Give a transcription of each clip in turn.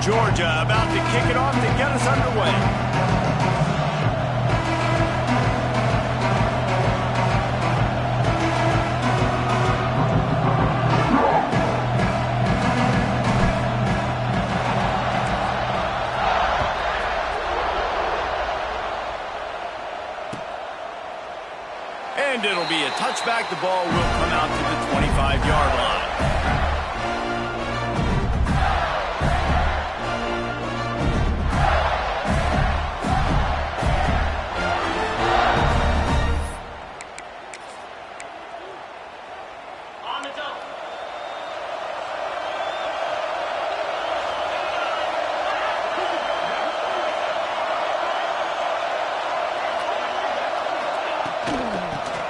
Georgia about to kick it off to get us underway. And it'll be a touchback. The ball will come out to the 25-yard line.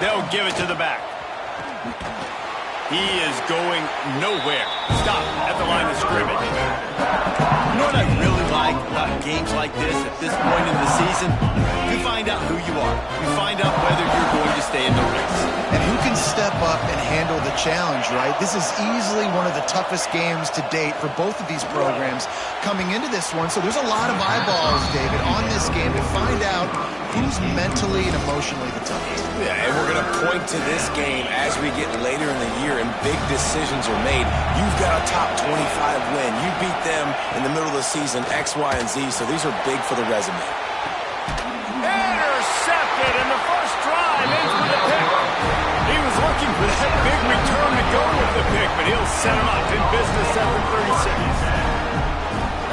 They'll give it to the back. He is going nowhere. Stop at the line of scrimmage. You know what I really like about games like this at this point in the season? You find out who you are. You find out whether you're going to stay in the race. And who can step up and handle the challenge, right? This is easily one of the toughest games to date for both of these programs coming into this one. So there's a lot of eyeballs, David, on this game to find out who's mentally and emotionally the toughest. Yeah, and we're going to point to this game as we get later in the year and big decisions are made. You've got a top 25 win. You beat them in the middle of the season, X, Y, and Z, so these are big for the resume. Intercepted, and the first drive ends with a pick. He was looking for that big return to go with the pick, but he'll set him up in business after 30 seconds.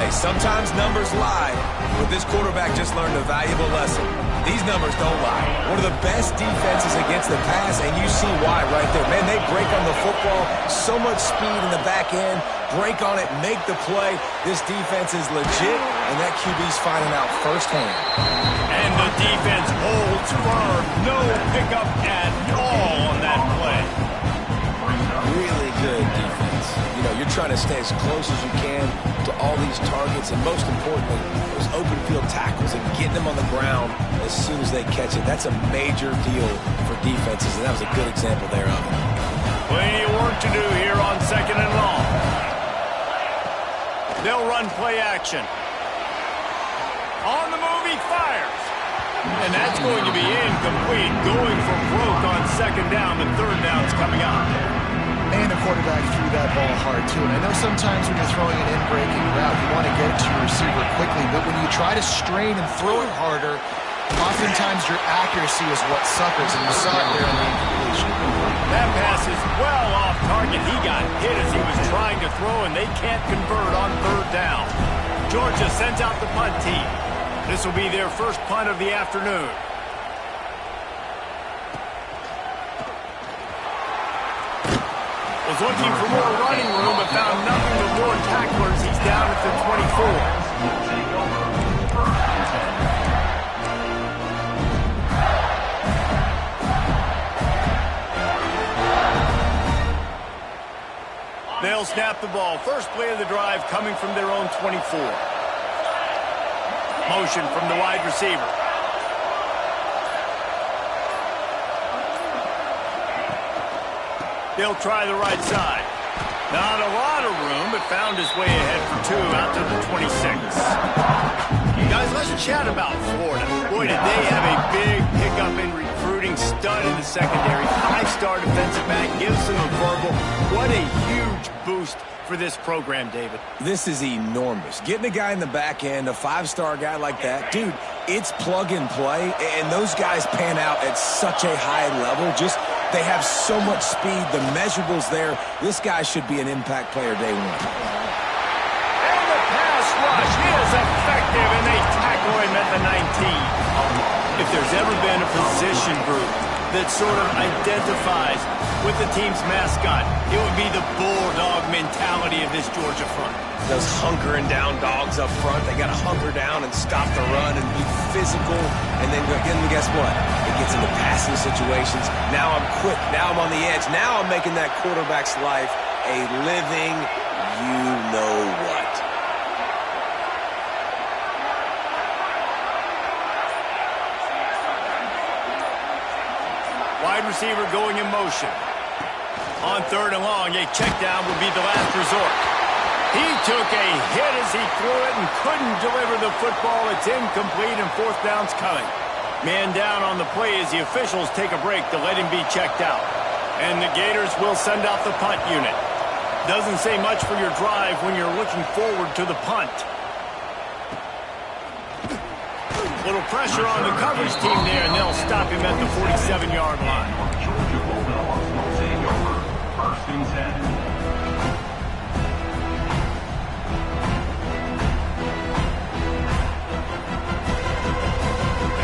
Hey, sometimes numbers lie, but this quarterback just learned a valuable lesson. These numbers don't lie. One of the best defenses against the pass, and you see why right there. Man, they break on the football, so much speed in the back end, break on it, make the play. This defense is legit, and that QB's finding out firsthand. And the defense holds firm. No pickup at all on that play. Really good defense. You know, you're trying to stay as close as you can to all these targets, and most importantly, those open field tackles and getting them on the ground as soon as they catch it. That's a major deal for defenses, and that was a good example there of it. Plenty of work to do here on 2nd and long. They'll run play action. On the move, he fires. And that's going to be incomplete. Going for broke on 2nd down. The 3rd down's coming up. And the quarterback threw that ball hard, too. And I know sometimes when you're throwing an in-breaking route, you want to get it to your receiver quickly. But when you try to strain and throw it harder, oftentimes your accuracy is what suffers. And you saw it there in the incompletion. That pass is well off target. He got hit as he was trying to throw, and they can't convert on 3rd down. Georgia sends out the punt team. This will be their first punt of the afternoon. Was looking for more running room, but found nothing but more tacklers. He's down at the 24. They'll snap the ball. First play of the drive coming from their own 24. Motion from the wide receiver. They'll try the right side. Not a lot of room, but found his way ahead for 2 out to the 26. Guys, let's chat about Florida. Boy, did they have a big pickup in recruiting. Stud in the secondary. 5-star defensive back. Gives them a verbal. What a huge boost for this program, David. This is enormous. Getting a guy in the back end, a 5-star guy like that, dude, it's plug and play, and those guys pan out at such a high level. Just, they have so much speed. The measurables there. This guy should be an impact player day one. And the pass rush is effective, and they tackle him at the 19. If there's ever been a position group that sort of identifies with the team's mascot, it would be the bulldog mentality of this Georgia front. Those hunkering down dogs up front, they got to hunker down and stop the run and be physical. And then guess what? It gets into passing situations. Now I'm quick. Now I'm on the edge. Now I'm making that quarterback's life a living you-know-what. Wide receiver going in motion. On 3rd and long, a check down will be the last resort. He took a hit as he threw it and couldn't deliver the football. It's incomplete and fourth down's coming. Man down on the play as the officials take a break to let him be checked out. And the Gators will send out the punt unit. Doesn't say much for your drive when you're looking forward to the punt. Little pressure on the coverage team there, and they'll stop him at the 47-yard line. First and 10.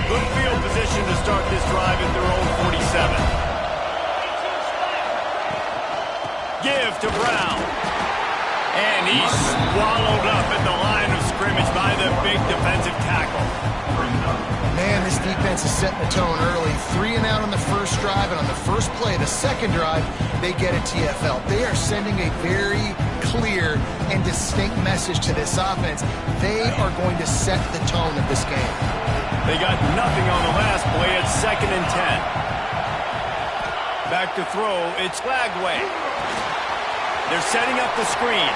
Good field position to start this drive at their own 47. Give to Brown. And he's swallowed up at the line of scrimmage by the big defensive tackle. Man, this defense is setting the tone early. 3 and out on the first drive, and on the first play, the second drive, they get a TFL. They are sending a very clear and distinct message to this offense. They are going to set the tone of this game. They got nothing on the last play. It's 2nd and 10. Back to throw. It's Lagway. They're setting up the screen.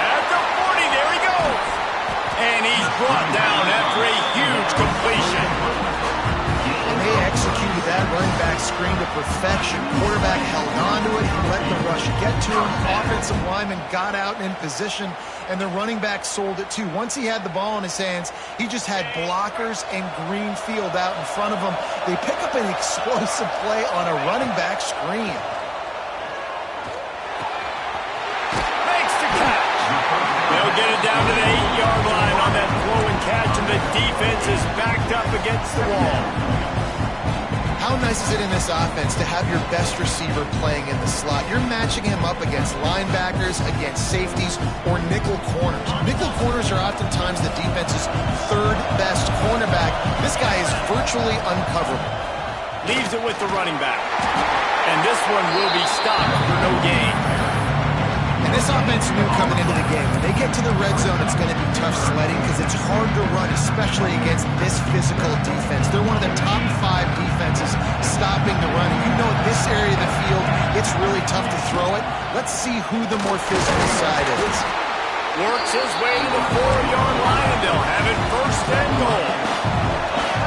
At the 40, there he goes. And he's brought down after a huge completion. And they executed that running back screen to perfection. Quarterback held on to it. He let the rush get to him. Offensive lineman got out in position, and the running back sold it too. Once he had the ball in his hands, he just had blockers and green field out in front of him. They pick up an explosive play on a running back screen. They'll get it down to the 8-yard line on that throw and catch, and the defense is backed up against the wall. How nice is it in this offense to have your best receiver playing in the slot? You're matching him up against linebackers, against safeties, or nickel corners. Nickel corners are oftentimes the defense's third best cornerback. This guy is virtually uncoverable. Leaves it with the running back. And this one will be stopped for no gain. And this offense knew coming into the game, when they get to the red zone, it's going to be tough sledding because it's hard to run, especially against this physical defense. They're one of the top 5 defenses stopping the run. And you know at this area of the field, it's really tough to throw it. Let's see who the more physical side is. Works his way to the 4-yard line, and they'll have it 1st and goal.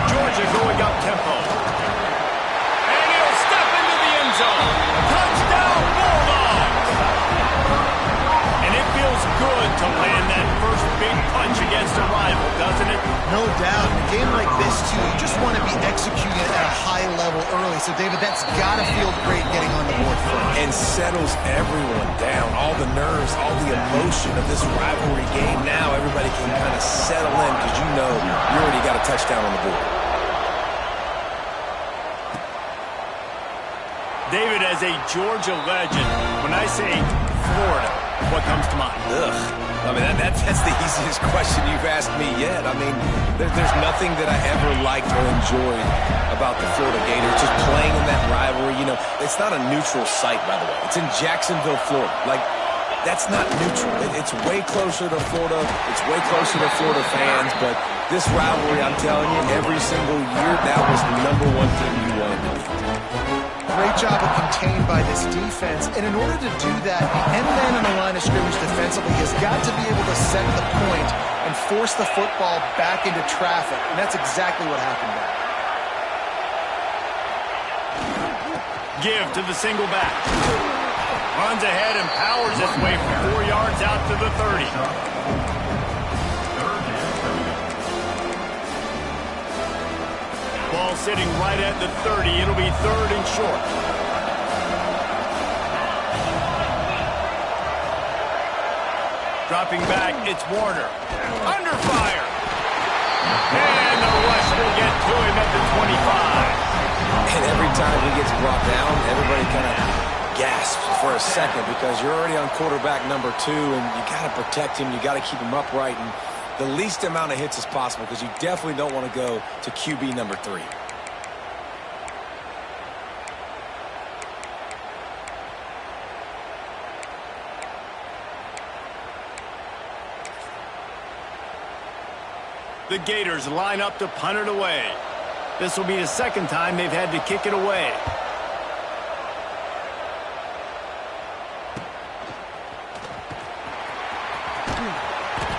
Georgia going up tempo. And he'll step into the end zone. Touchdown, Bulldogs! Feels good to land that first big punch against a rival, doesn't it? No doubt. In a game like this, too, you just want to be executing it at a high level early. So, David, that's got to feel great getting on the board first. And settles everyone down. All the nerves, all the emotion of this rivalry game. Now everybody can kind of settle in because you know you already got a touchdown on the board. David, as a Georgia legend, when I say Florida, what comes to mind? Ugh. I mean, that's the easiest question you've asked me yet. I mean, there's nothing that I ever liked or enjoyed about the Florida Gators. Just playing in that rivalry, you know, it's not a neutral site, by the way. It's in Jacksonville, Florida. Like, that's not neutral. It's way closer to Florida. It's way closer to Florida fans. But this rivalry, I'm telling you, every single year, that was the #1 thing you wanted to do. Great job of contained by this defense. And in order to do that, the end man on the line of scrimmage defensively has got to be able to set the point and force the football back into traffic. And that's exactly what happened there. Give to the single back. Runs ahead and powers his way for 4 yards out to the 30. Ball sitting right at the 30. It'll be 3rd and short. Dropping back, it's Warner. Under fire. And the rush will get to him at the 25. And every time he gets brought down, everybody kind of gasps for a second because you're already on quarterback number 2, and you got to protect him. You got to keep him upright and the least amount of hits as possible because you definitely don't want to go to QB number 3. The Gators line up to punt it away. This will be the 2nd time they've had to kick it away.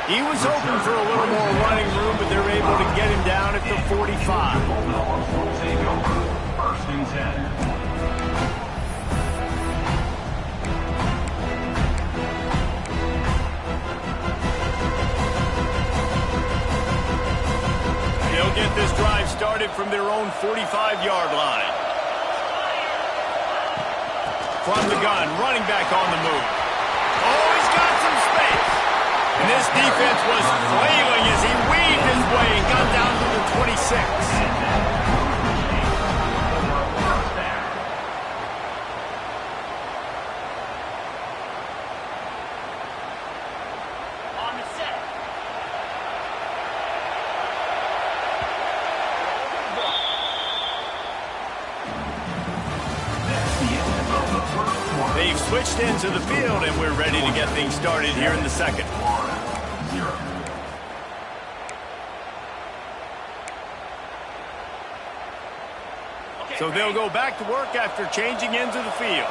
He was hoping for a little more running room, but they're able to get him down at the 45. First and 10. They'll get this drive started from their own 45-yard line. From the gun, running back on the move. Oh, he's got some space. And this defense was flailing as he weaved his way and got down to the 26. They've switched into the field, and we're ready to get things started here in the second. So they'll go back to work after changing into the field.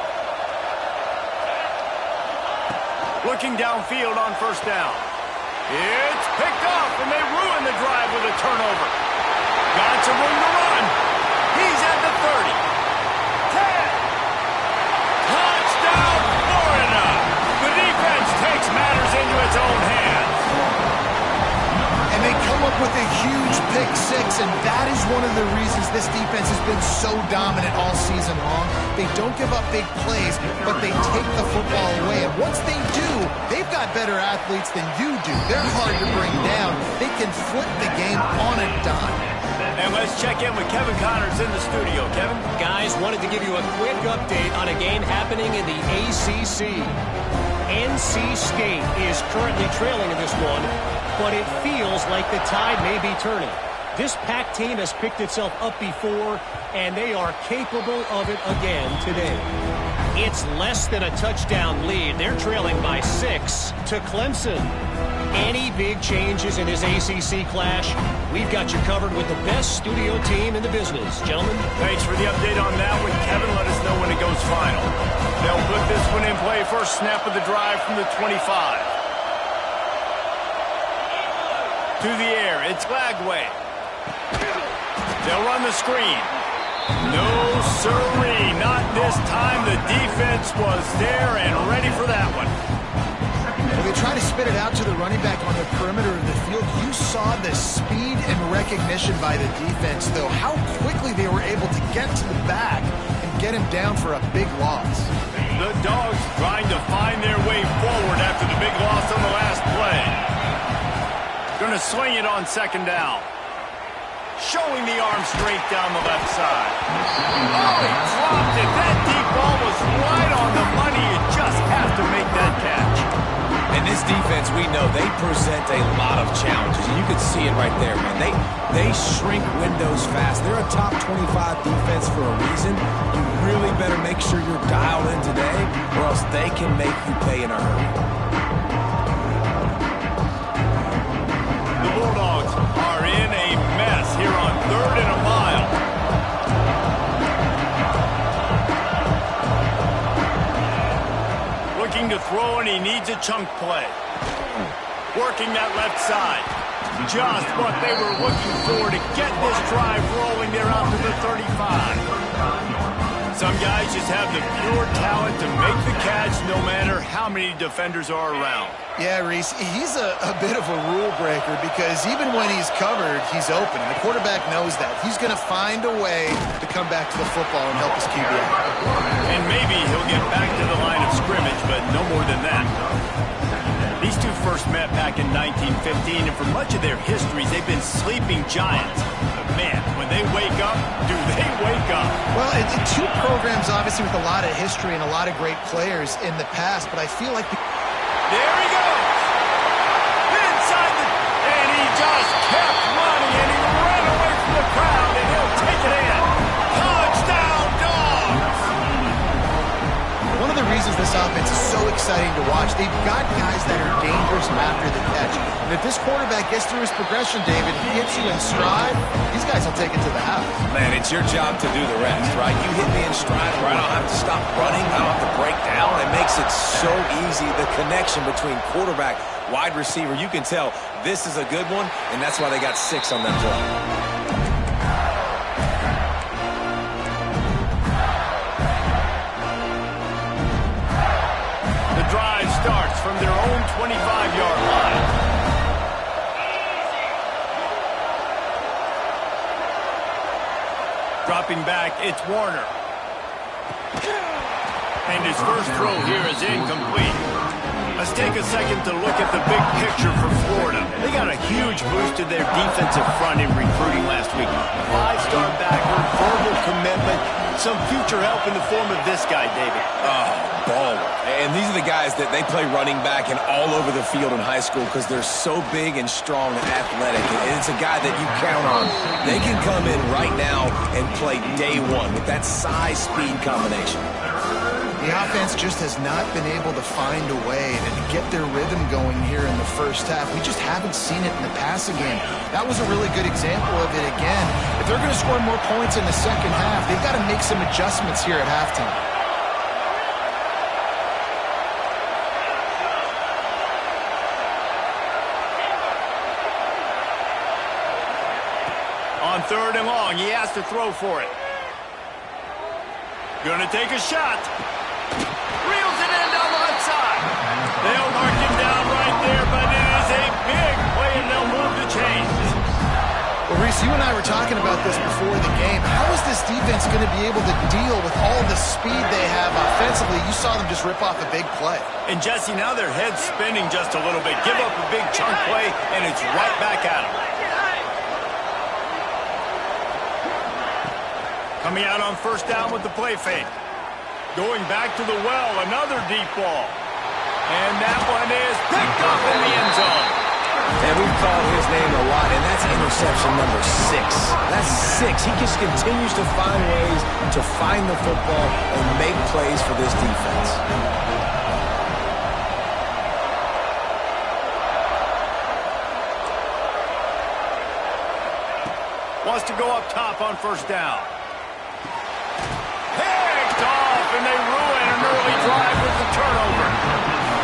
Looking downfield on first down. It's picked off, and they ruin the drive with a turnover. Got some room to run. He's at the 30. 10. Touchdown, Florida! The defense takes matters into its own hands. And they come up with a huge pick six, and that is one of the reasons this defense has been so dominant all season long. They don't give up big plays, but they take the football away. And once they do, they've got better athletes than you do. They're hard to bring down. They can flip the game on a dime. And let's check in with Kevin Connors in the studio. Kevin? Guys, wanted to give you a quick update on a game happening in the ACC. NC State is currently trailing in this one, but it feels like the tide may be turning. This Pac team has picked itself up before, and they are capable of it again today. It's less than a touchdown lead. They're trailing by 6 to Clemson. Any big changes in this ACC clash, we've got you covered with the best studio team in the business. Gentlemen. Thanks for the update on that one. Kevin, let us know when it goes final. They'll put this one in play. First snap of the drive from the 25. To the air, it's Glagway. They'll run the screen. No sirree, not this time. The defense was there and ready for that one. When they try to spit it out to the running back on the perimeter of the field, you saw the speed and recognition by the defense, though, how quickly they were able to get to the back and get him down for a big loss. The Dogs trying to find their way forward after the big loss on the last play. Going to swing it on second down. Showing the arm straight down the left side. Oh, he dropped it. That deep ball was right on the money. You just have to make that catch. And this defense, we know, they present a lot of challenges. And you can see it right there, man. They shrink windows fast. They're a top 25 defense for a reason. You really better make sure you're dialed in today, or else they can make you pay in a hurry. The Bulldogs are in a mess here on 3rd and a mile. Looking to throw, and he needs a chunk play. Working that left side. Just what they were looking for to get this drive rolling there out to the 35. Some guys just have the pure talent to make the catch no matter how many defenders are around. Yeah, Reese, he's a bit of a rule breaker because even when he's covered, he's open. And the quarterback knows that. He's going to find a way to come back to the football and help his QB out. And maybe he'll get back to the line of scrimmage, but no more than that. These two first met back in 1915, and for much of their histories, they've been sleeping giants. But man, when they wake up, do they wake up? Well, two programs, obviously, with a lot of history and a lot of great players in the past, but I feel like... There he goes! Inside the... And he just kept running, and he ran away from the crowd, and he'll take it in. Touchdown, Dogs! One of the reasons this offense is so exciting to watch. They've got guys that are dangerous after the catch. And if this quarterback gets through his progression, David, he hits you in stride, these guys will take it to the house. Man, it's your job to do the rest, right? You hit me in stride where I don't have to stop running, I don't have to break down. It makes it so easy, the connection between quarterback, wide receiver. You can tell this is a good one, and that's why they got 6 on that play. Drive starts from their own 25-yard line. Dropping back, it's Warner. And his first throw here is incomplete. Let's take a second to look at the big picture for Florida. They got a huge boost to their defensive front in recruiting last week. 5-star backer, verbal commitment, some future help in the form of this guy, David. Baller. And these are the guys that they play running back and all over the field in high school because they're so big and strong and athletic. And it's a guy that you count on. They can come in right now and play day one with that size-speed combination. The offense just has not been able to find a way to get their rhythm going here in the first half. We just haven't seen it in the passing game. That was a really good example of it again. If they're going to score more points in the second half, they've got to make some adjustments here at halftime. On 3rd and long, he has to throw for it. Gonna take a shot. Reels it in down the left side. They'll mark him down right there, but it is a big play, and they'll move the chains. Well, Reese, you and I were talking about this before the game. How is this defense going to be able to deal with all the speed they have offensively? You saw them just rip off a big play. And, Jesse, now their head's spinning just a little bit. Give up a big chunk play, and it's right back at them. Coming out on 1st down with the play fake. Going back to the well, another deep ball. And that one is picked up in the end zone. And we've called his name a lot, and that's interception number 6. That's 6. He just continues to find ways to find the football and make plays for this defense. Wants to go up top on 1st down. Picked off, and they ruin an early drive with the turnover.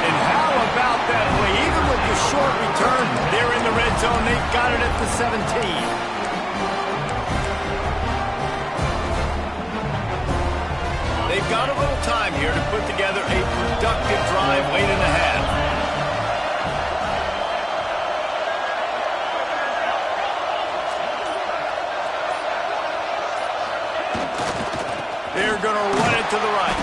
And how about that play? Even with the short return, they're in the red zone. They've got it at the 17. They've got a little time here to put together a productive drive late in the half. They're going to run it to the right.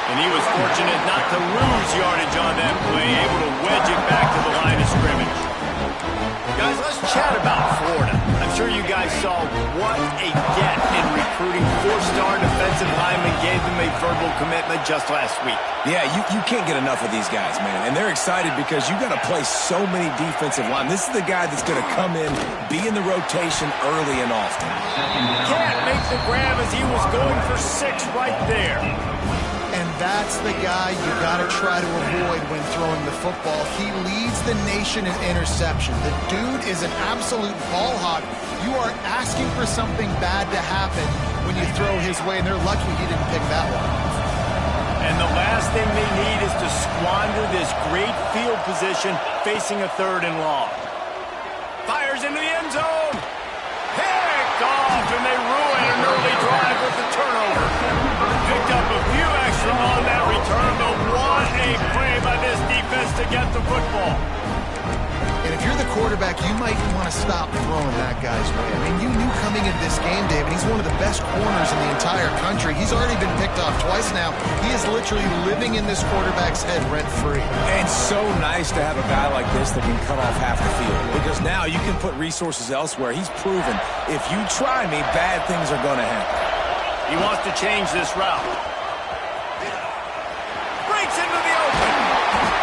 And he was fortunate not to lose yardage on that play, able to wedge it back to the line of scrimmage. Guys, let's chat about Florida. I'm sure you guys saw what a get in recruiting. 4-star defensive lineman gave them a verbal commitment just last week. Yeah, you can't get enough of these guys, man. And they're excited because you got to play so many defensive linemen. This is the guy that's going to come in, be in the rotation early and often. Can't make the grab as he was going for 6 right there. And that's the guy you got to try to avoid when throwing the football. He leads the nation in interception. The dude is an absolute ball hawk. You are asking for something bad to happen when you throw his way, and they're lucky he didn't pick that one. And the last thing they need is to squander this great field position facing a 3rd and long. Fires into the end zone. Picked off, and they ruin an early drive with the turnover. Picked up a few extra on that return, but what a play by this defense to get the football. And if you're the quarterback, you might want to stop throwing that guy's way. I mean, you knew coming into this game, David, he's one of the best corners in the entire country. He's already been picked off twice now. He is literally living in this quarterback's head rent-free. And so nice to have a guy like this that can cut off half the field, because now you can put resources elsewhere. He's proven if you try me, bad things are going to happen. He wants to change this route. Breaks into the open.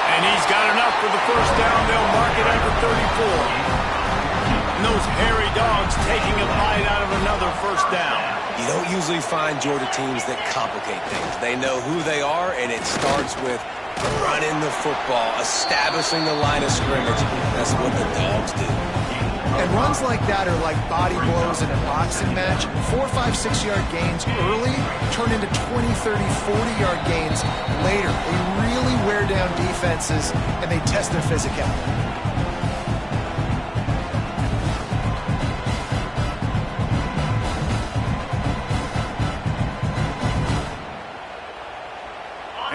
And he's got enough for the 1st down. They'll mark it at the 34. And those hairy dogs taking a bite out of another 1st down. You don't usually find Georgia teams that complicate things. They know who they are, and it starts with running the football, establishing the line of scrimmage. That's what the Dogs do. And runs like that are like body blows in a boxing match. 4, 5, 6-yard gains early turn into 20, 30, 40-yard gains later. They really wear down defenses, and they test their physicality.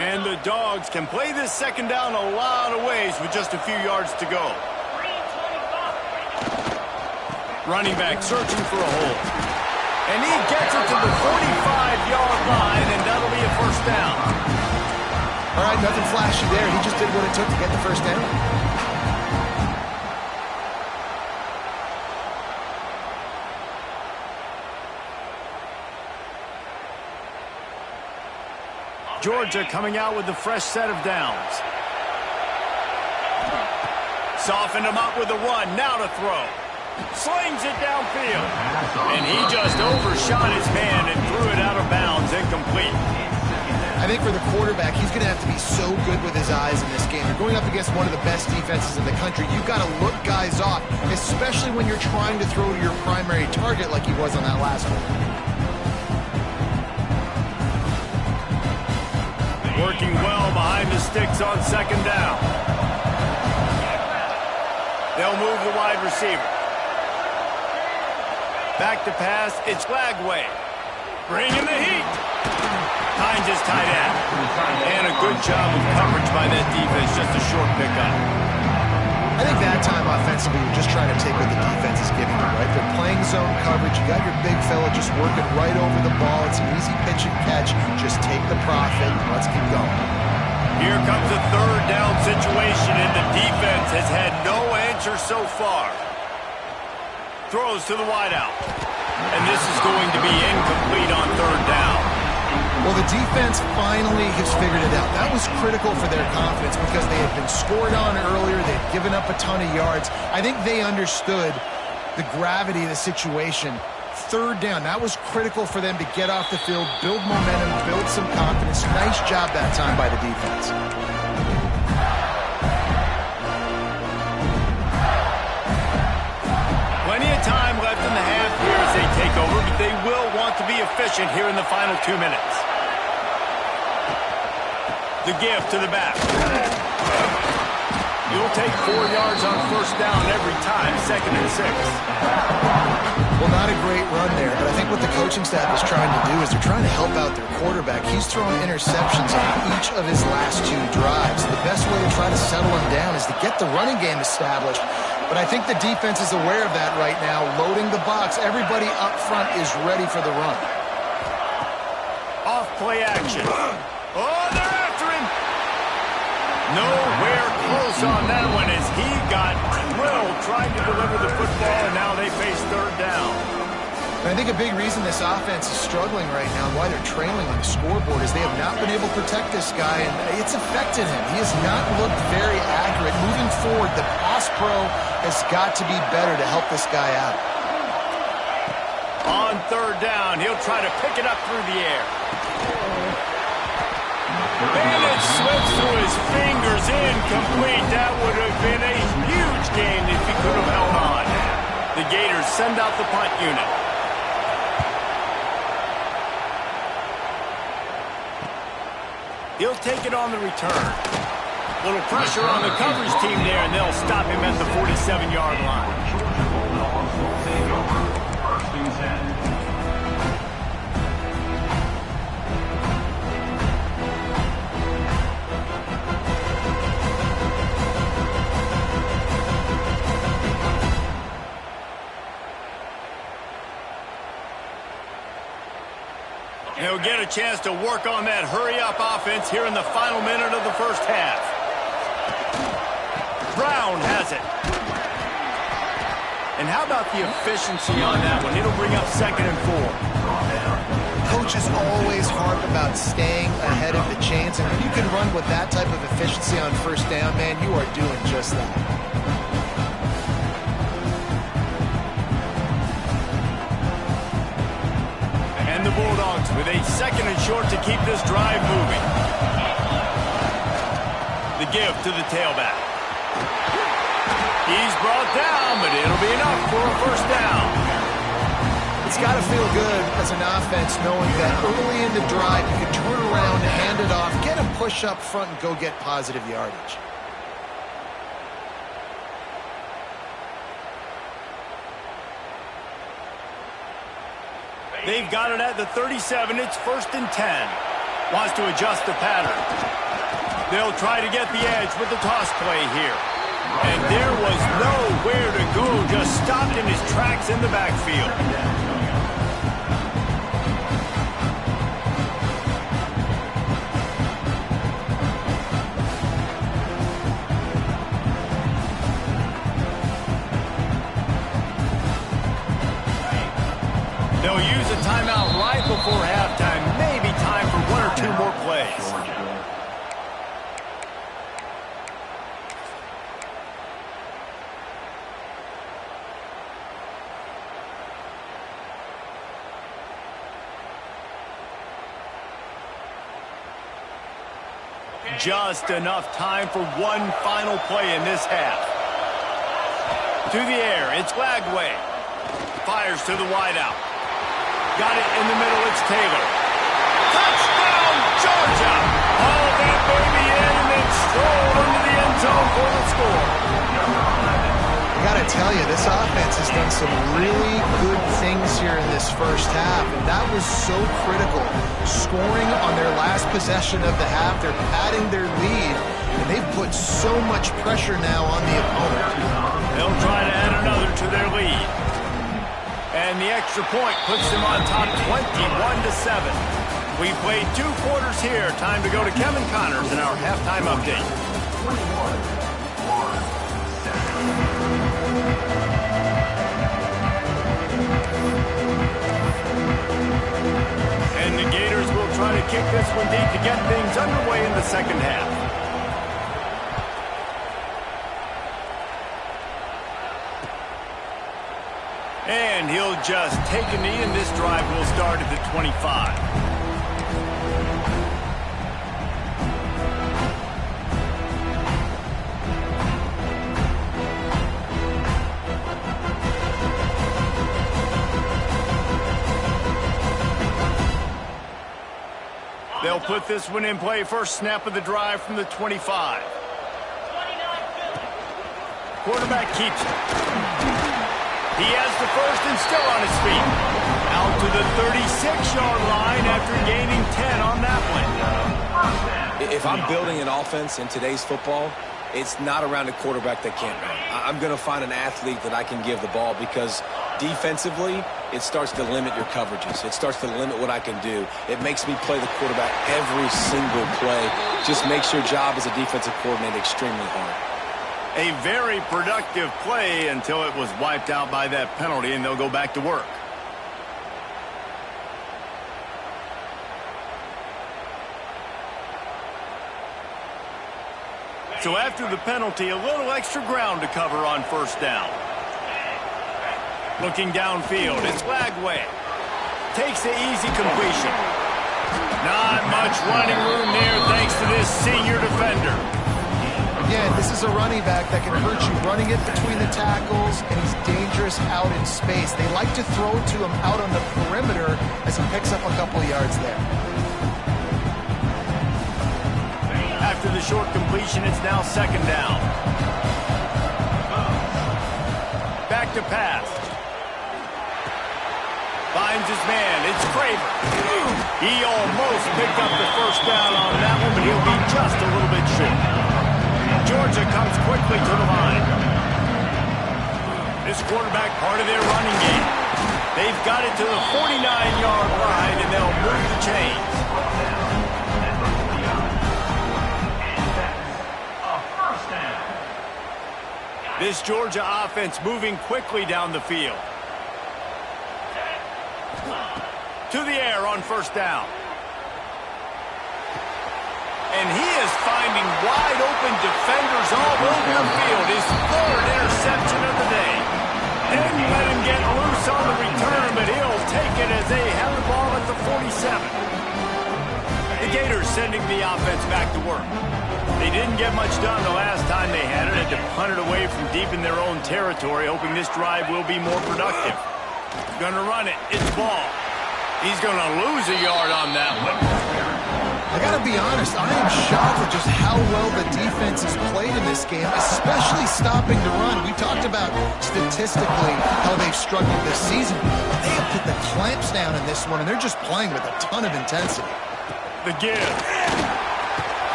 And the Dogs can play this second down a lot of ways with just a few yards to go. Running back searching for a hole. And he gets it to the 45-yard line, and that'll be a first down. All right, nothing flashy there. He just did what it took to get the first down. Georgia coming out with a fresh set of downs. Softened him up with the run. Now to throw. Slings it downfield. And he just overshot his man and threw it out of bounds, incomplete. I think for the quarterback, he's going to have to be so good with his eyes in this game. You're going up against one of the best defenses in the country. You've got to look guys off, especially when you're trying to throw to your primary target like he was on that last one. Working well behind the sticks on second down. They'll move the wide receiver. Back to pass, it's Flagway. Bringing the heat. Hines is tight end. And a good job of coverage by that defense, just a short pickup. I think that time offensively, you're just trying to take what the defense is giving you, right? They're playing zone coverage. You got your big fella just working right over the ball. It's an easy pitch and catch. Just take the profit and let's keep going. Here comes a third down situation, and the defense has had no answer so far. Throws to the wideout. And this is going to be incomplete on third down. Well, the defense finally has figured it out. That was critical for their confidence because they had been scored on earlier. They had given up a ton of yards. I think they understood the gravity of the situation. Third down, that was critical for them to get off the field, build momentum, build some confidence. Nice job that time by the defense. Plenty of time left in the half here as they take over, but they will want to be efficient here in the final 2 minutes. The give to the back. You'll take 4 yards on first down every time, 2nd and 6. Well, not a great run there, but I think what the coaching staff is trying to do is they're trying to help out their quarterback. He's thrown interceptions on each of his last 2 drives. The best way to try to settle him down is to get the running game established. But I think the defense is aware of that right now, loading the box. Everybody up front is ready for the run. Off play action. Oh, they're after him. Nowhere close on that one as he got drilled trying to deliver the football, and now they face third down. And I think a big reason this offense is struggling right now and why they're trailing on the scoreboard is they have not been able to protect this guy, and it's affected him. He has not looked very accurate. Moving forward, the pass pro has got to be better to help this guy out. On third down, he'll try to pick it up through the air. And it slips through his fingers, incomplete. That would have been a huge game if he could have held on. The Gators send out the punt unit. He'll take it on the return. Little pressure on the coverage team there, and they'll stop him at the 47-yard line. First and 10. He'll get a chance to work on that hurry-up offense here in the final minute of the first half. Brown has it. And how about the efficiency on that one? It'll bring up 2nd and 4. Coaches always harp about staying ahead of the chains, and when you can run with that type of efficiency on first down, man, you are doing just that. And with a 2nd and short to keep this drive moving. The give to the tailback. He's brought down, but it'll be enough for a 1st down. It's got to feel good as an offense knowing that early in the drive you can turn around, hand it off, get a push up front, and go get positive yardage. They've got it at the 37. It's 1st and 10. Wants to adjust the pattern. They'll try to get the edge with the toss play here. And there was nowhere to go, just stopped in his tracks in the backfield. They'll use a timeout right before halftime. Maybe time for 1 or 2 more plays. Just enough time for one final play in this half. To the air, it's Lagway. Fires to the wideout. Got it in the middle, it's Taylor. Touchdown, Georgia! All that baby in and then strolled into the end zone for the score. I got to tell you, this offense has done some really good things here in this 1st half, and that was so critical. Scoring on their last possession of the half, they're padding their lead, and they've put so much pressure now on the opponent. They'll try to add another to their lead. And the extra point puts them on top 21-7. We've played 2 quarters here. Time to go to Kevin Connors in our halftime update. And the Gators will try to kick this one deep to get things underway in the 2nd half. And he'll just take a knee, and this drive will start at the 25. They'll put this one in play. 1st snap of the drive from the 25. Quarterback keeps it. He has the 1st and still on his feet. Out to the 36-yard line after gaining 10 on that one. If I'm building an offense in today's football, it's not around a quarterback that can't run. I'm going to find an athlete that I can give the ball because defensively, it starts to limit your coverages. It starts to limit what I can do. It makes me play the quarterback every single play. Just makes your job as a defensive coordinator extremely hard. A very productive play until it was wiped out by that penalty, and they'll go back to work. So after the penalty, a little extra ground to cover on 1st down. Looking downfield, it's Lagway. Takes the easy completion. Not much running room there thanks to this senior defender. Again, this is a running back that can hurt you running it between the tackles, and he's dangerous out in space. They like to throw to him out on the perimeter as he picks up a couple yards there. After the short completion, it's now 2nd down. Back to pass. Finds his man. It's Craver. He almost picked up the 1st down on that one, but he'll be just a little bit short. Georgia comes quickly to the line. This quarterback part of their running game. They've got it to the 49-yard line, and they'll move the chains. This Georgia offense moving quickly down the field. To the air on 1st down. And he is finding wide open defenders all over the field. His 3rd interception of the day. Didn't let him get loose on the return, but he'll take it as they have the ball at the 47. sending the offense back to work. They didn't get much done the last time they had it. Had to punt it away from deep in their own territory, hoping this drive will be more productive. Gonna run it. It's ball. He's gonna lose a yard on that one. I gotta be honest, I am shocked at just how well the defense has played in this game, especially stopping the run. We talked about statistically how they've struggled this season. They have put the clamps down in this one, and they're just playing with a ton of intensity. The give.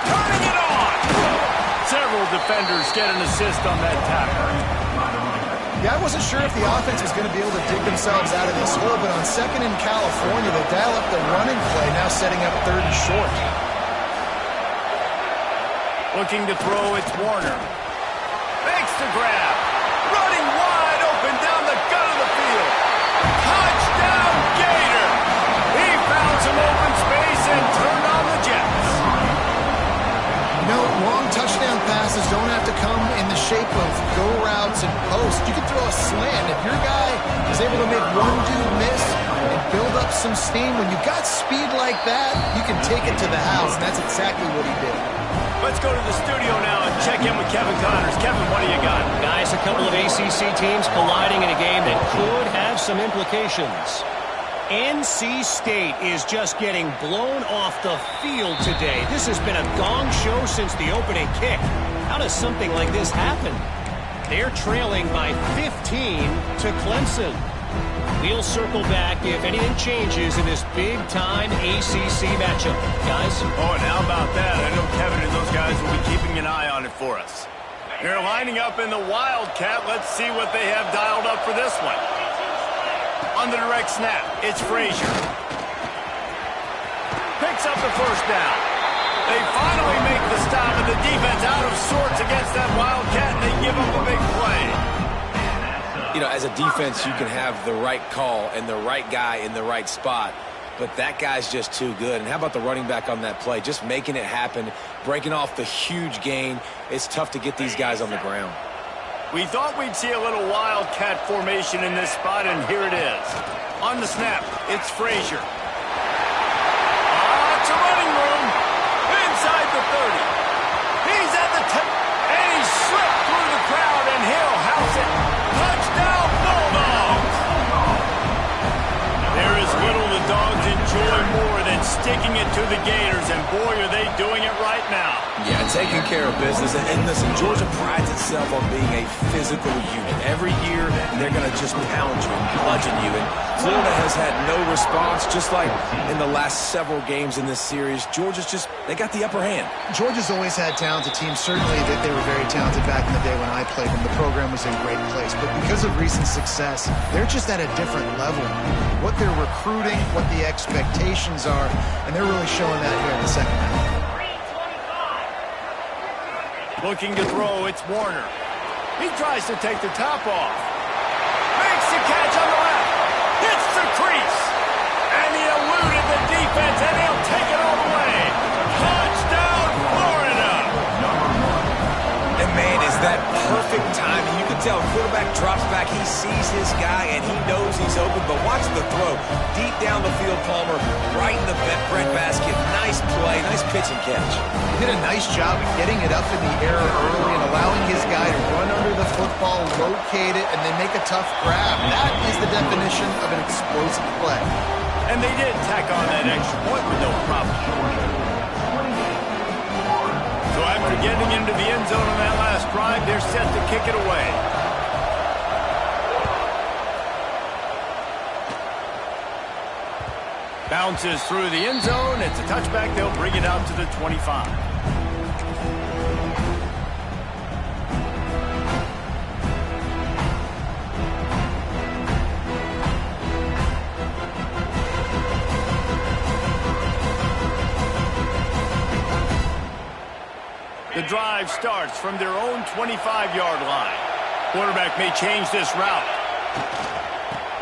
Turning it on! Several defenders get an assist on that tackle. Yeah, I wasn't sure if the offense was going to be able to dig themselves out of this hole, but on second in California, they dial up the running play, now setting up third and short. Looking to throw, it's Warner. Makes the grab. Running wide open down the gut of the field. Touchdown, Gator! He found some open space and turned on the Jets. No, long touchdown passes don't have to come in the shape of go routes and posts. You can throw a slant. If your guy is able to make one dude miss and build up some steam, when you've got speed like that, you can take it to the house, and that's exactly what he did. Let's go to the studio now and check in with Kevin Connors. Kevin, what do you got? Guys, a couple of ACC teams colliding in a game that could have some implications. NC State is just getting blown off the field today. This has been a gong show since the opening kick. How does something like this happen? They're trailing by 15 to Clemson. We'll circle back if anything changes in this big-time ACC matchup. Guys? Oh, and how about that? I know Kevin and those guys will be keeping an eye on it for us. They're lining up in the Wildcat. Let's see what they have dialed up for this one. On the direct snap, it's Frazier. Picks up the first down. They finally make the stop, and the defense out of sorts against that Wildcat, and they give up a big play. You know, as a defense, you can have the right call and the right guy in the right spot, but that guy's just too good. And how about the running back on that play? Just making it happen, breaking off the huge gain. It's tough to get these guys on the ground. We thought we'd see a little Wildcat formation in this spot, and here it is. On the snap, it's Frazier. It's a running room. Inside the 30. He's at the 10, and he slipped through the crowd, and he'll house it. Touchdown, Bulldogs! There is little the Dogs enjoy more than sticking it to the Gators, and boy, are they doing it right now. Yeah, taking care of business. And listen, Georgia prides itself on being a physical unit. Every year, they're going to just pound you and bludgeon you. And Florida has had no response, just like in the last several games in this series. Georgia's just, they got the upper hand. Georgia's always had talented teams. Certainly that they were very talented back in the day when I played them. The program was in a great place. But because of recent success, they're just at a different level. What they're recruiting, what the expectations are, and they're really showing that here in the second half. Looking to throw, it's Warner. He tries to take the top off. Makes the catch on the left. Hits the crease. And he eluded the defense, and he'll take it all the way. Touchdown, Florida! And man, is that perfect timing. You can tell quarterback drops back. He sees his guy, and he knows he's open. But watch the throw. Deep down the field, Palmer, right in the bread basket. Nice play, nice pitch and catch. He did a nice job of getting it up in the air early and allowing his guy to run under the football, locate it, and then make a tough grab. That is the definition of an explosive play. And they did tack on that extra point with no problem. So after getting into the end zone on that last drive, they're set to kick it away. Bounces through the end zone. It's a touchback. They'll bring it out to the 25. The drive starts from their own 25-yard line. Quarterback may change this route.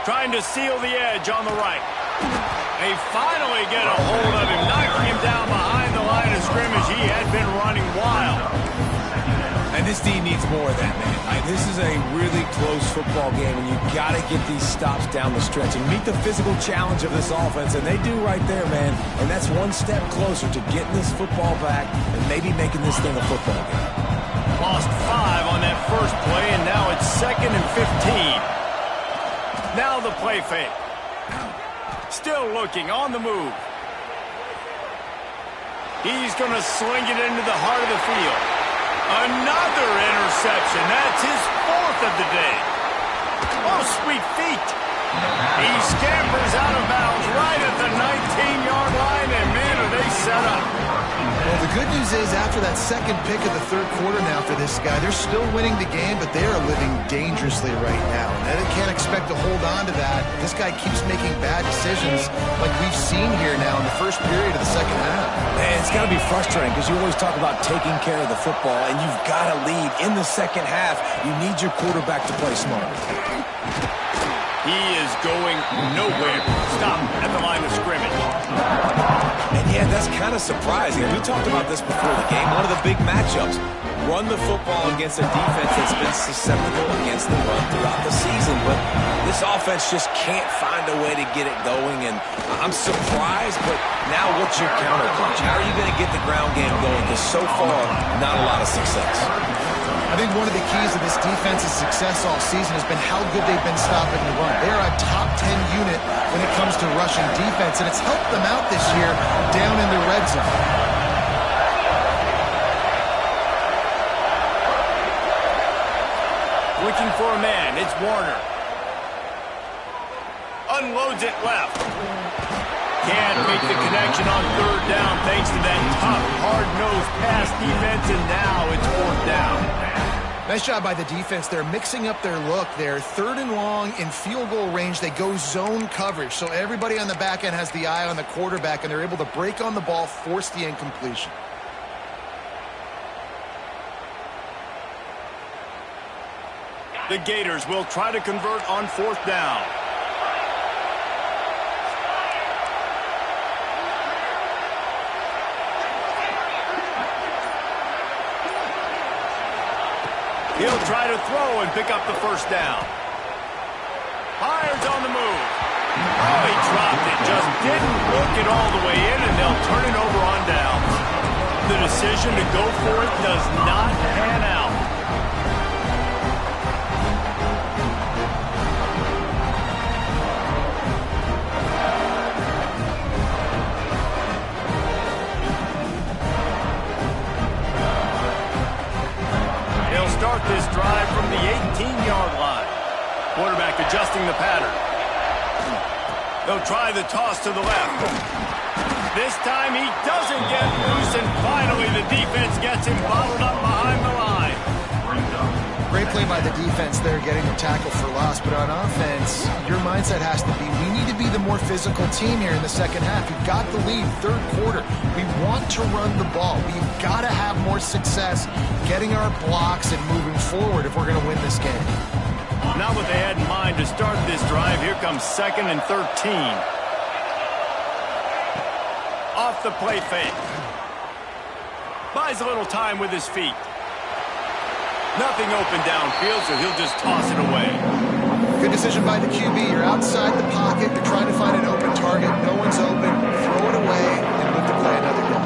Trying to seal the edge on the right. They finally get a hold of him, knocking him down behind the line of scrimmage. He had been running wild. And this D needs more of that, man. This is a really close football game, and you got to get these stops down the stretch and meet the physical challenge of this offense, and they do right there, man. And that's one step closer to getting this football back and maybe making this thing a football game. Lost 5 on that first play, and now it's 2nd and 15. Now the play fake. Still looking, on the move. He's going to sling it into the heart of the field. Another interception. That's his 4th of the day. Oh, sweet feet. He scampers out of bounds right at the 19-yard line, and man, are they set up. Well, the good news is after that second pick of the third quarter now for this guy, they're still winning the game, but they are living dangerously right now. And they can't expect to hold on to that. This guy keeps making bad decisions like we've seen here now in the first period of the second half. Man, it's got to be frustrating because you always talk about taking care of the football, and you've got to lead in the second half. You need your quarterback to play smart. He is going nowhere. Stop at the line of scrimmage. And yeah, that's kind of surprising. We talked about this before the game. One of the big matchups. Run the football against a defense that's been susceptible against the run throughout the season. But this offense just can't find a way to get it going. And I'm surprised, but now what's your counterpunch? How are you going to get the ground game going? Because so far, not a lot of success. I think one of the keys of this defense's success all season has been how good they've been stopping the run. They're a top 10 unit when it comes to rushing defense, and it's helped them out this year down in the red zone. Looking for a man. It's Warner. Unloads it left. Can't make the connection on 3rd down thanks to that tough, hard-nosed pass defense, and now it's 4th down. Nice job by the defense. They're mixing up their look there. 3rd and long in field goal range. They go zone coverage. So everybody on the back end has the eye on the quarterback, and they're able to break on the ball, force the incompletion. The Gators will try to convert on 4th down. He'll try to throw and pick up the 1st down. Hires on the move. Oh, he dropped it. Just didn't work it all the way in, and they'll turn it over on downs. The decision to go for it does not pan out. Start this drive from the 18-yard line. Quarterback adjusting the pattern. They'll try the toss to the left. This time he doesn't get loose, and finally the defense gets him bottled up behind the line. Great play by the defense there, getting the tackle for loss. But on offense, your mindset has to be, we need to be the more physical team here in the second half. We've got the lead, 3rd quarter. We want to run the ball. We've got to have more success getting our blocks and moving forward if we're going to win this game. Not what they had in mind to start this drive. Here comes 2nd and 13. Off the play fake. Buys a little time with his feet. Nothing open downfield, so he'll just toss it away. Good decision by the QB. You're outside the pocket. You're trying to find an open target. No one's open. Throw it away and look to play another game.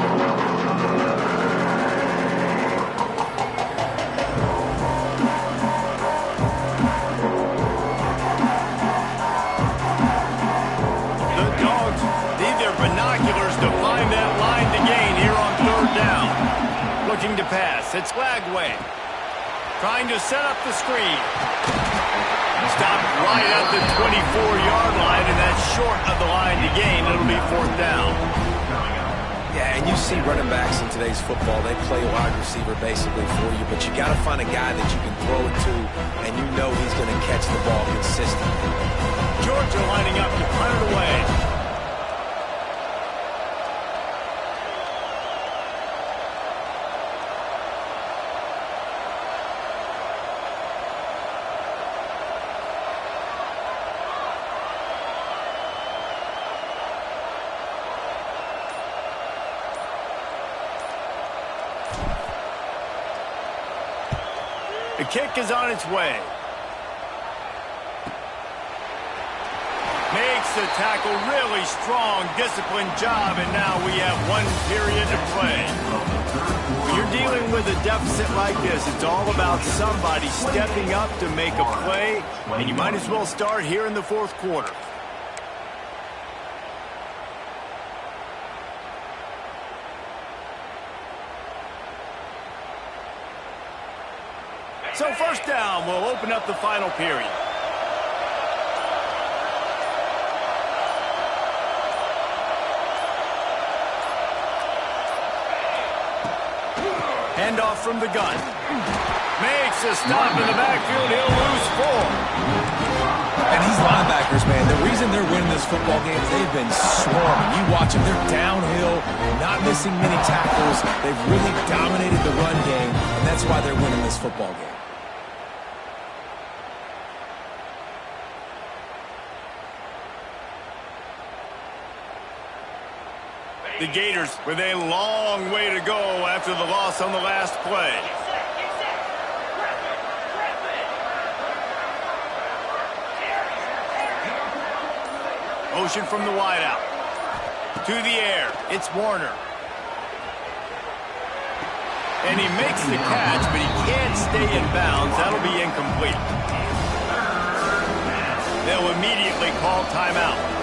The Dogs need their binoculars to find that line to gain here on 3rd down. Looking to pass. It's Lagway. Trying to set up the screen. Stopped right at the 24-yard line, and that's short of the line to gain. It'll be 4th down. Yeah, and you see running backs in today's football, they play wide receiver basically for you, but you got to find a guy that you can throw it to, and you know he's going to catch the ball consistently. Georgia lining up to punt it away. The kick is on its way. Makes the tackle, really strong, disciplined job, and now we have 1 period to play. When you're dealing with a deficit like this, it's all about somebody stepping up to make a play, and you might as well start here in the 4th quarter. So 1st down will open up the final period. Handoff from the gun. Makes a stop in the backfield. He'll lose 4. And these linebackers, man, the reason they're winning this football game is they've been swarming. You watch them, they're downhill, not missing many tackles. They've really dominated the run game, and that's why they're winning this football game. The Gators with a long way to go after the loss on the last play. Motion from the wideout. To the air. It's Warner. And he makes the catch, but he can't stay in bounds. That'll be incomplete. They'll immediately call timeout.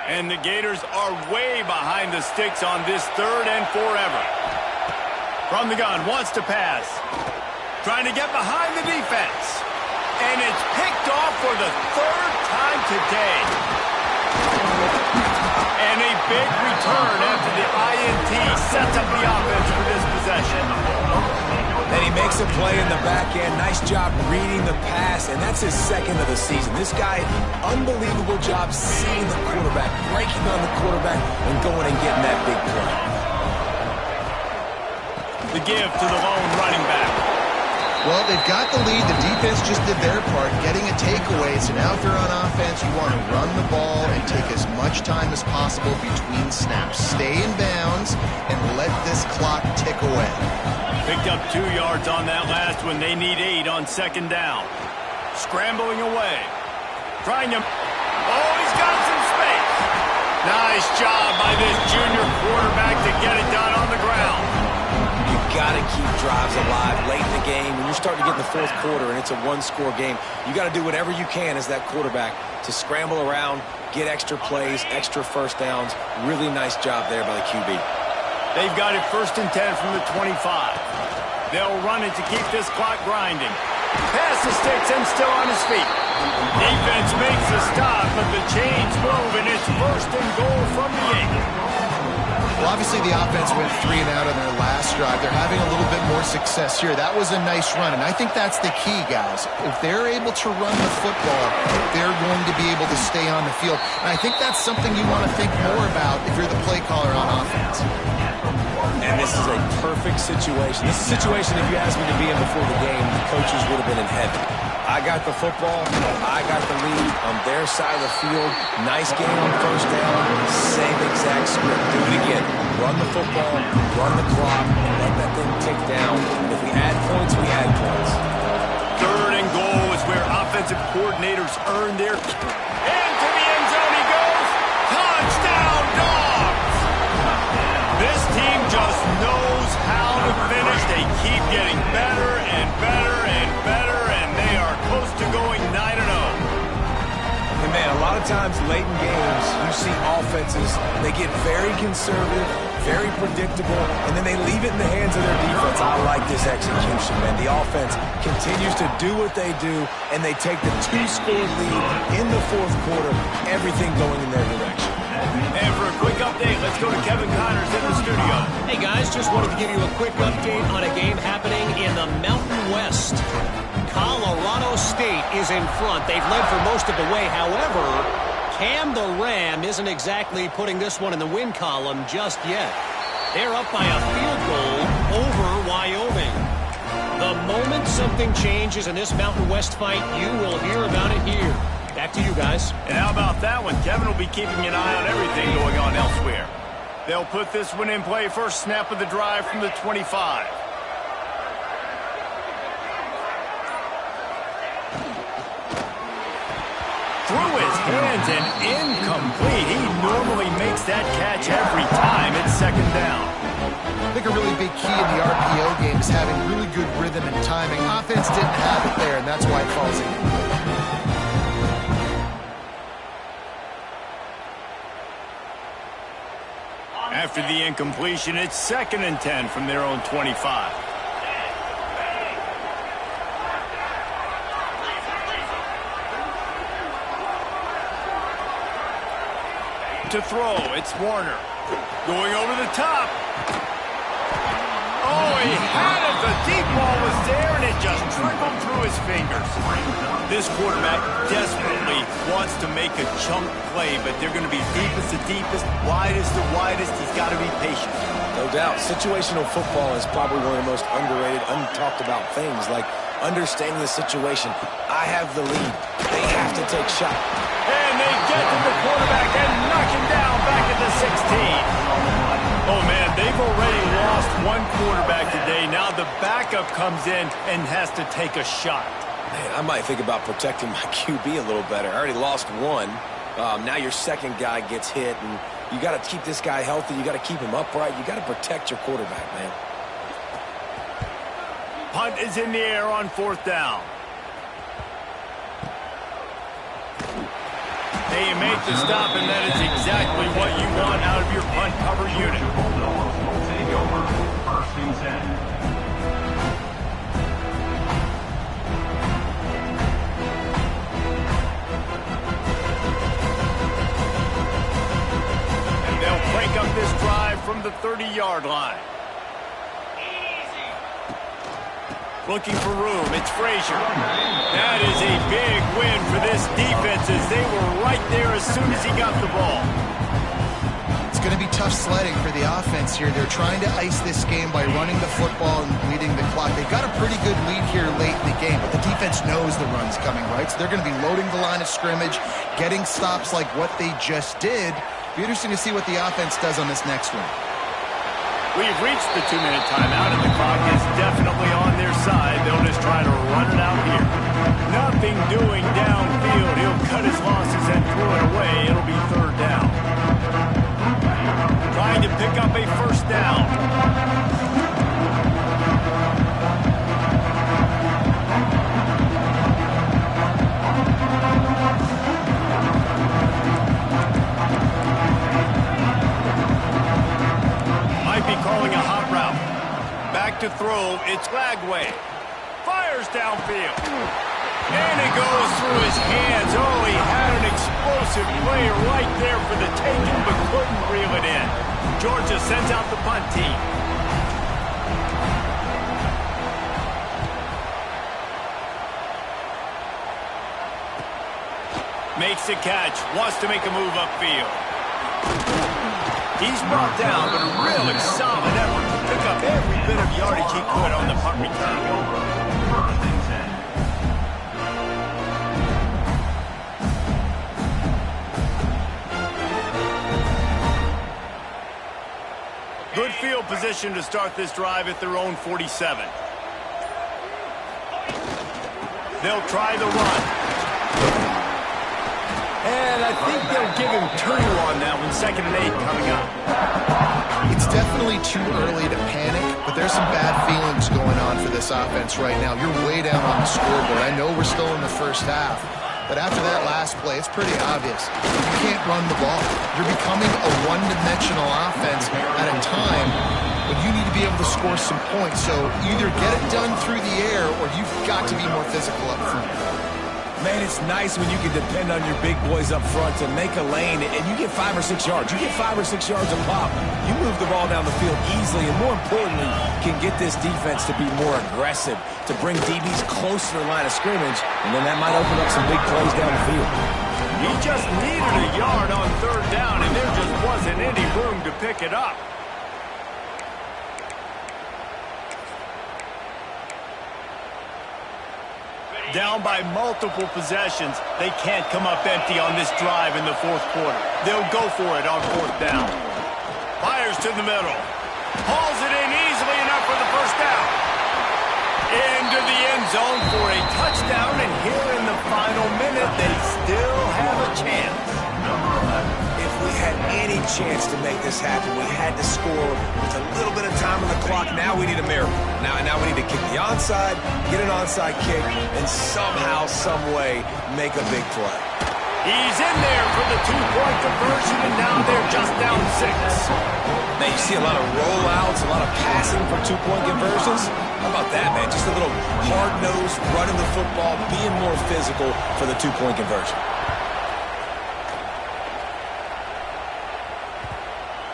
And the Gators are way behind the sticks on this 3rd and forever. From the gun, wants to pass. Trying to get behind the defense. And it's picked off for the 3rd time today. And a big return after the INT sets up the offense for this possession. And he makes a play in the back end. Nice job reading the pass, and that's his 2nd of the season. This guy, unbelievable job seeing the quarterback, breaking on the quarterback, and going and getting that big play. The give to the lone running back. Well, they've got the lead. The defense just did their part, getting a takeaway. So now if they're on offense, you want to run the ball and take as much time as possible between snaps. Stay in bounds and let this clock tick away. Picked up 2 yards on that last one. They need 8 on 2nd down. Scrambling away. Trying to... Oh, he's got some space. Nice job by this junior quarterback to get it done on the ground. You got to keep drives alive late in the game. When you're starting to get in the 4th quarter and it's a 1-score game, you got to do whatever you can as that quarterback to scramble around, get extra plays, extra 1st downs. Really nice job there by the QB. They've got it 1st and 10 from the 25. They'll run it to keep this clock grinding. Pass the sticks and still on his feet. Defense makes a stop, but the chains move, and it's 1st and goal from the 8. Well, obviously the offense went 3 and out on their last drive. They're having a little bit more success here. That was a nice run, and I think that's the key, guys. If they're able to run the football, they're going to be able to stay on the field. And I think that's something you want to think more about if you're the play caller on offense. And this is a perfect situation. This is a situation, if you asked me to be in before the game, the coaches would have been in heaven. I got the football. I got the lead on their side of the field. Nice game on 1st down. Same exact script. Do it again. Run the football, run the clock, let that thing tick down. If we add points, we add points. 3rd and goal is where offensive coordinators earn their... Into the end zone he goes. Touchdown, Dogs! This team just knows how to finish. They keep getting better and better and better, and they are close to going 9-0. And man, a lot of times late in games, you see offenses, they get very conservative, very predictable, and then they leave it in the hands of their defense. I like this execution, man. The offense continues to do what they do, and they take the 2-score lead in the 4th quarter, everything going in their direction. And for a quick update, let's go to Kevin Connors in the studio. Hey, guys, just wanted to give you a quick update on a game happening in the Mountain West. Colorado State is in front. They've led for most of the way. However, Cam the Ram isn't exactly putting this one in the win column just yet. They're up by a field goal over Wyoming. The moment something changes in this Mountain West fight, you will hear about it here. Back to you guys. And how about that one? Kevin will be keeping an eye on everything going on elsewhere. They'll put this one in play first snap of the drive from the 25. Through his hands and incomplete. He normally makes that catch every time. It's second down. I think a really big key in the RPO game is having really good rhythm and timing. Offense didn't have it there, and that's why it falls in. After the incompletion, it's 2nd and 10 from their own 25. To throw, it's Warner. Going over the top. Oh, he had it. The deep ball was there, and it just trickled through his fingers. This quarterback desperately wants to make a chunk play, but they're going to be deepest to deepest, widest to widest. He's got to be patient. No doubt. Situational football is probably one of the most underrated, untalked about things, like understanding the situation. I have the lead. They have to take shot. And they get to the quarterback and knock him down back at the 16. Oh, man, they've already lost one quarterback today. Now the backup comes in and has to take a shot. Man, I might think about protecting my QB a little better. I already lost one. Now your second guy gets hit, and you got to keep this guy healthy. You got to keep him upright. You got to protect your quarterback, man. Punt is in the air on 4th down. They make the stop, and that is exactly what you want out of your punt cover unit. Take over. 1st and 10. And they'll crank up this drive from the 30-yard line. Looking for room, it's Frazier. That is a big win for this defense as they were right there as soon as he got the ball. It's going to be tough sledding for the offense here. They're trying to ice this game by running the football and bleeding the clock. They've got a pretty good lead here late in the game, but the defense knows the run's coming, right? So they're going to be loading the line of scrimmage, getting stops like what they just did. Be interesting to see what the offense does on this next one. We've reached the 2-minute timeout, and the clock is definitely on their side. They'll just try to run it out here. Nothing doing downfield. He'll cut his losses and throw it away. It'll be 3rd down. Trying to pick up a 1st down. Calling a hot route. Back to throw. It's Lagway. Fires downfield. And it goes through his hands. Oh, he had an explosive play right there for the taking, but couldn't reel it in. Georgia sends out the punt team. Makes the catch. Wants to make a move upfield. He's brought down, but a really solid effort to pick up every bit of yardage he could on the punt return. 1st and 10. Good field position to start this drive at their own 47. They'll try the run. And I think they'll give him 2 on that one. 2nd and 8 coming up. It's definitely too early to panic, but there's some bad feelings going on for this offense right now. You're way down on the scoreboard. I know we're still in the first half, but after that last play, it's pretty obvious. You can't run the ball. You're becoming a one-dimensional offense at a time when you need to be able to score some points. So either get it done through the air or you've got to be more physical up front. Man, it's nice when you can depend on your big boys up front to make a lane, and you get 5 or 6 yards. You get 5 or 6 yards a pop. You move the ball down the field easily, and more importantly, can get this defense to be more aggressive, to bring DBs close to the line of scrimmage, and then that might open up some big plays down the field. He just needed a yard on third down, and there just wasn't any room to pick it up. Down by multiple possessions, they can't come up empty on this drive in the fourth quarter. They'll go for it on fourth down. Fires to the middle. Hauls it in easily enough for the first down. Into the end zone for a touchdown, and here in the final minute, they still have a chance. If we had any chance to make this happen, we had to score with a little bit of time on the clock. Now we need a miracle. Now we need to kick the onside, get an onside kick, and somehow, some way, make a big play. He's in there for the two-point conversion, and now they're just down 6. Man, you see a lot of rollouts, a lot of passing for two-point conversions. How about that, man? Just a little hard-nosed, running the football, being more physical for the two-point conversion.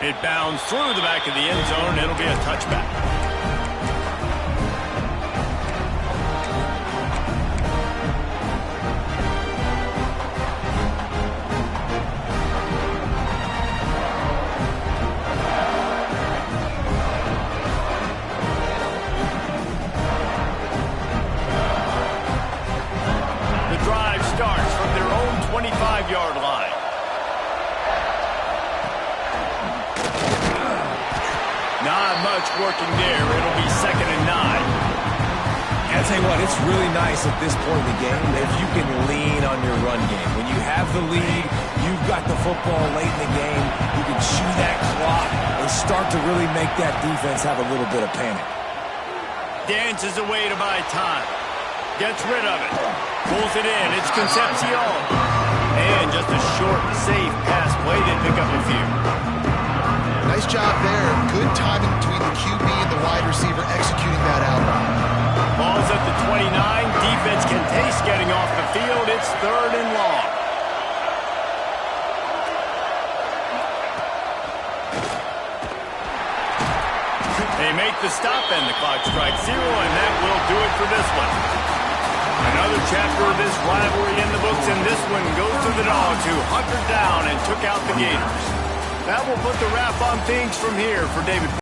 It bounds through the back of the end zone, and it'll be a touchback. The drive starts from their own 25-yard line. Not much working there. It'll be 2nd and 9. I'll tell you what, it's really nice at this point in the game if you can lean on your run game. When you have the lead, you've got the football late in the game, you can chew that clock and start to really make that defense have a little bit of panic. Dances away to buy time. Gets rid of it. Pulls it in. It's Concepcion. And just a short, safe pass play to pick up a few. Nice job there. Good timing between the QB and the wide receiver executing that out. Ball's at the 29. Defense can taste getting off the field. It's 3rd and long. They make the stop and the clock strikes 0, and that will do it for this one. Another chapter of this rivalry in the books, and this one goes to the Dogs, who hunkered down and took out the Gators. That will put the wrap on things from here for David.